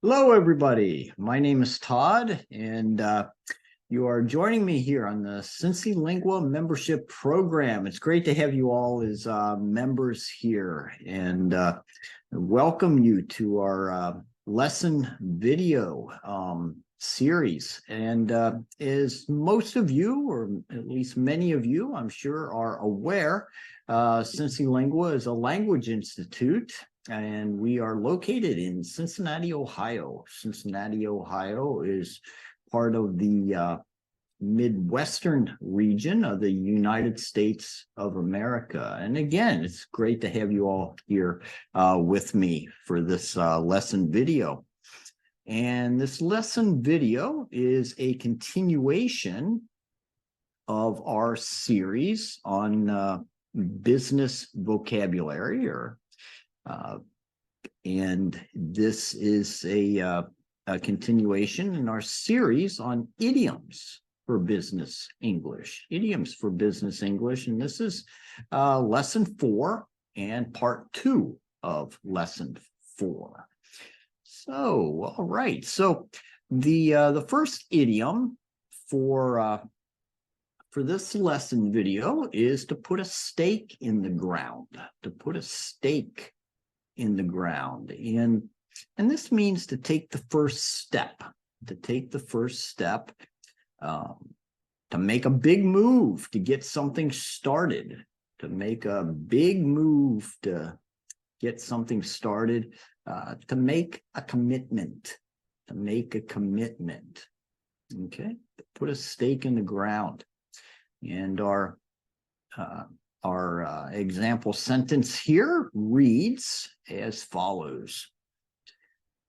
Hello, everybody. My name is Todd, and you are joining me here on the CINCILINGUA membership program. It's great to have you all as members here, and welcome you to our lesson video series. And as most of you, or at least many of you, I'm sure, are aware, CINCILINGUA is a language institute. And we are located in Cincinnati, Ohio. Cincinnati, Ohio is part of the Midwestern region of the United States of America. And again, it's great to have you all here with me for this lesson video. And this lesson video is a continuation of our series on business vocabulary, and this is a continuation in our series on idioms for business English. Idioms for business English, and this is lesson 4 and part 2 of lesson 4. So, all right. So the first idiom for this lesson video is to put a stake in the ground. To put a stake in the ground, and this means to take the first step. To take the first step, to make a big move, to get something started. To make a big move to get something started. To make a commitment. To make a commitment. Okay, to put a stake in the ground. And our example sentence here reads as follows.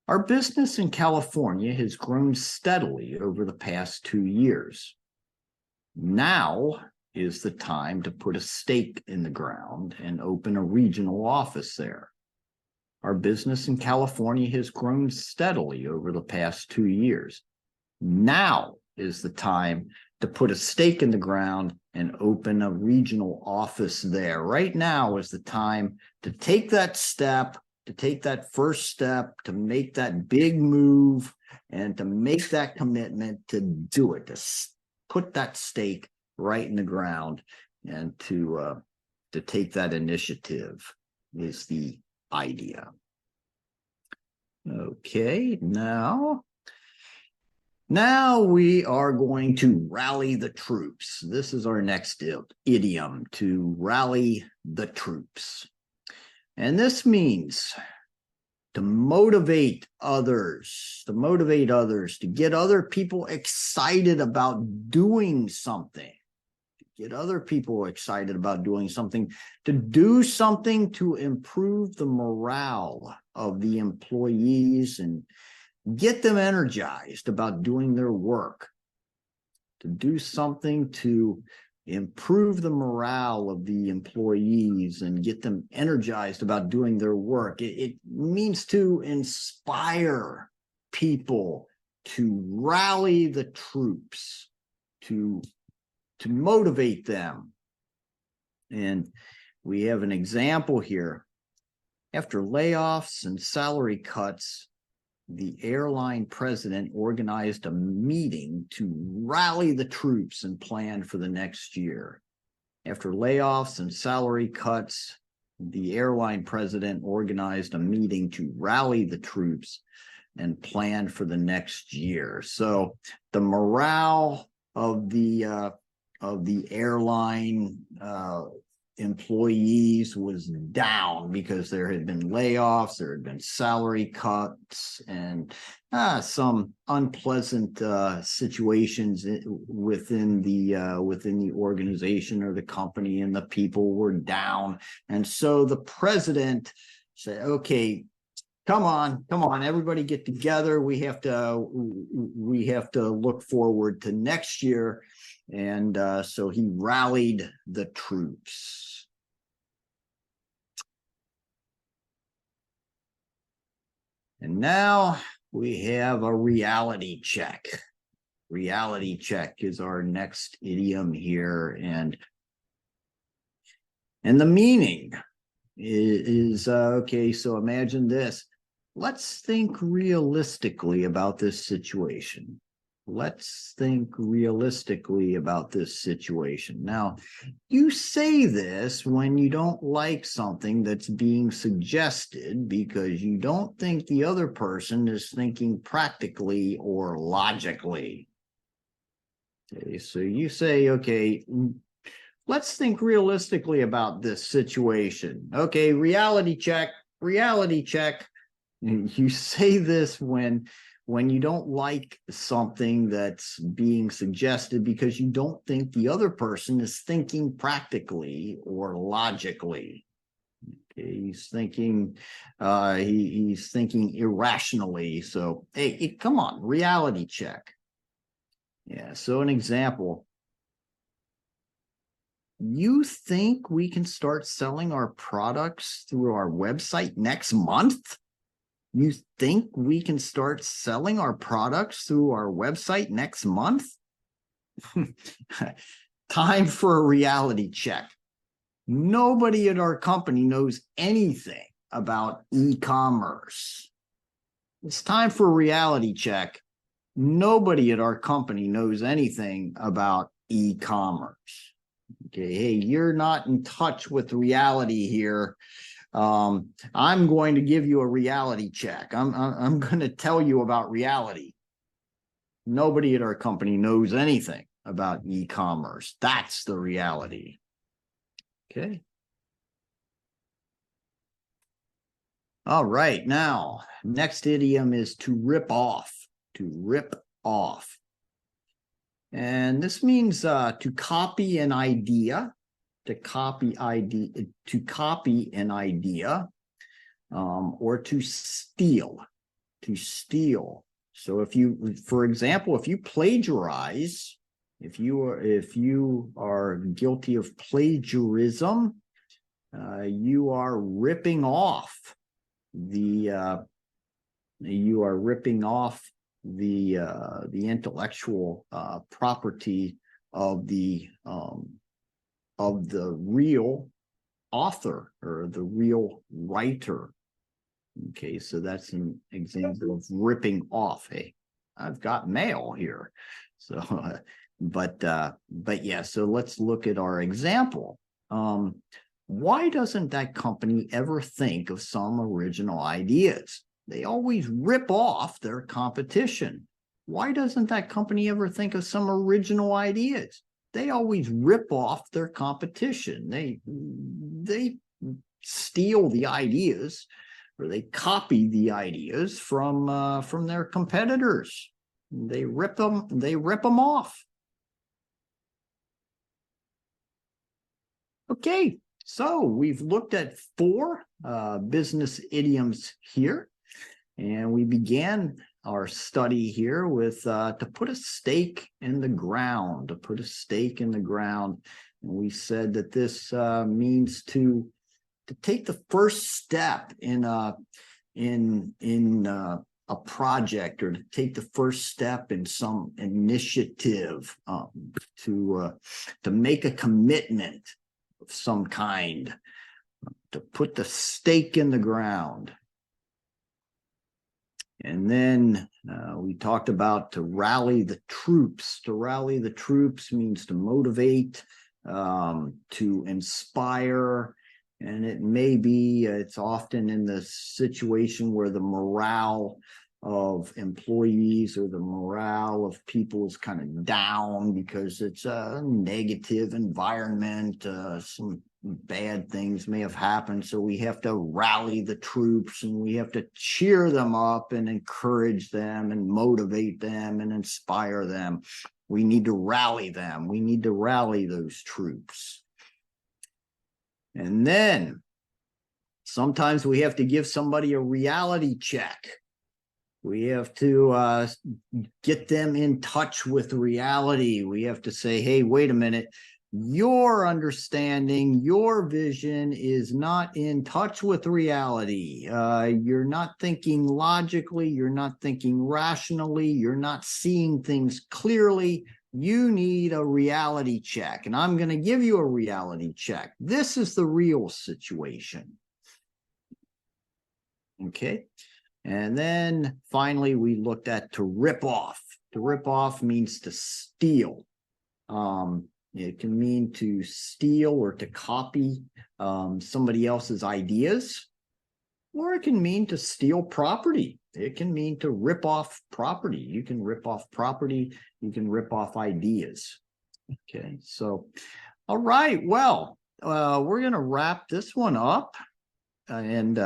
Our business in California has grown steadily over the past 2 years. Now is the time to put a stake in the ground and open a regional office there. Our business in California has grown steadily over the past 2 years. Now is the time to put a stake in the ground and open a regional office there. Right now is the time to take that step, to take that first step, to make that big move, and to make that commitment to do it, to put that stake right in the ground, and to take that initiative is the idea. Okay, Now we are going to rally the troops. This is our next idiom, to rally the troops. And this means to motivate others, to get other people excited about doing something. Get other people excited about doing something, to do something to improve the morale of the employees and get them energized about doing their work. To do something to improve the morale of the employees and get them energized about doing their work. It means to inspire people, to rally the troops, to motivate them. And we have an example here. After layoffs and salary cuts, the airline president organized a meeting to rally the troops and plan for the next year. After layoffs and salary cuts, the airline president organized a meeting to rally the troops and plan for the next year. So the morale of the airline employees was down because there had been layoffs, there had been salary cuts, and some unpleasant situations within the organization or the company, and the people were down. And so the president said, okay, come on, everybody get together. We have to look forward to next year. And so he rallied the troops. And now we have a reality check. Reality check is our next idiom here. And the meaning is okay, so imagine this. let's think realistically about this situation. Let's think realistically about this situation. Now, you say this when you don't like something that's being suggested because you don't think the other person is thinking practically or logically. Okay, so you say, okay, let's think realistically about this situation. Okay, reality check, reality check. You say this when you don't like something that's being suggested because you don't think the other person is thinking practically or logically. Okay, he's thinking he's thinking irrationally. So hey, come on, reality check. Yeah, so an example. You think we can start selling our products through our website next month? You think we can start selling our products through our website next month? Time for a reality check. Nobody at our company knows anything about e-commerce. It's time for a reality check. Nobody at our company knows anything about e-commerce. Okay, hey, you're not in touch with reality here. I'm going to give you a reality check. I'm going to tell you about reality. Nobody at our company knows anything about e-commerce. That's the reality. Okay. All right. Now, next idiom is to rip off. To rip off. And this means to copy an idea, to copy an idea, or to steal, So if you, for example, if you plagiarize, if you are guilty of plagiarism, you are ripping off the intellectual property of the real author or the real writer. Okay, so that's an example of ripping off. Hey, I've got mail here. So, but yeah, so let's look at our example. Why doesn't that company ever think of some original ideas? They always rip off their competition. Why doesn't that company ever think of some original ideas? They always rip off their competition. They steal the ideas, or they copy the ideas from their competitors. They rip them off. Okay, so we've looked at 4 business idioms here, and we began our study here with to put a stake in the ground. To put a stake in the ground, and we said that this means to take the first step in a project, or to take the first step in some initiative, to make a commitment of some kind, to put the stake in the ground. And then we talked about to rally the troops. To rally the troops means to motivate, to inspire. And it may be, it's often in the situation where the morale of employees or the morale of people is kind of down because it's a negative environment. Some bad things may have happened. So we have to rally the troops, and we have to cheer them up and encourage them and motivate them and inspire them. We need to rally them. We need to rally those troops. And then sometimes we have to give somebody a reality check. We have to get them in touch with reality. We have to say, hey, wait a minute. Your understanding, your vision is not in touch with reality. You're not thinking logically. You're not thinking rationally. You're not seeing things clearly. You need a reality check, and I'm going to give you a reality check. This is the real situation. Okay. And then finally, we looked at to rip off. To rip off means to steal. It can mean to steal or to copy somebody else's ideas, or it can mean to steal property. It can mean to rip off property. You can rip off property. You can rip off ideas. Okay, so, all right. Well, we're going to wrap this one up. And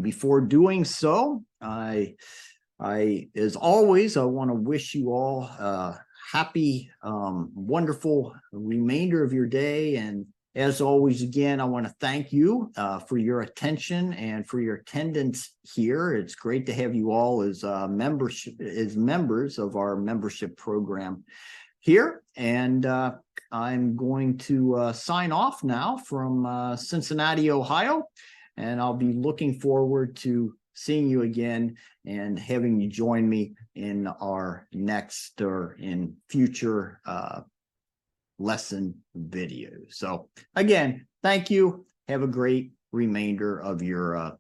before doing so, as always, I want to wish you all a happy, wonderful remainder of your day. And as always, again, I want to thank you for your attention and for your attendance here. It's great to have you all as members of our membership program here. And I'm going to sign off now from Cincinnati, Ohio. And I'll be looking forward to seeing you again and having you join me in our next or in future lesson videos. So again, thank you. Have a great remainder of your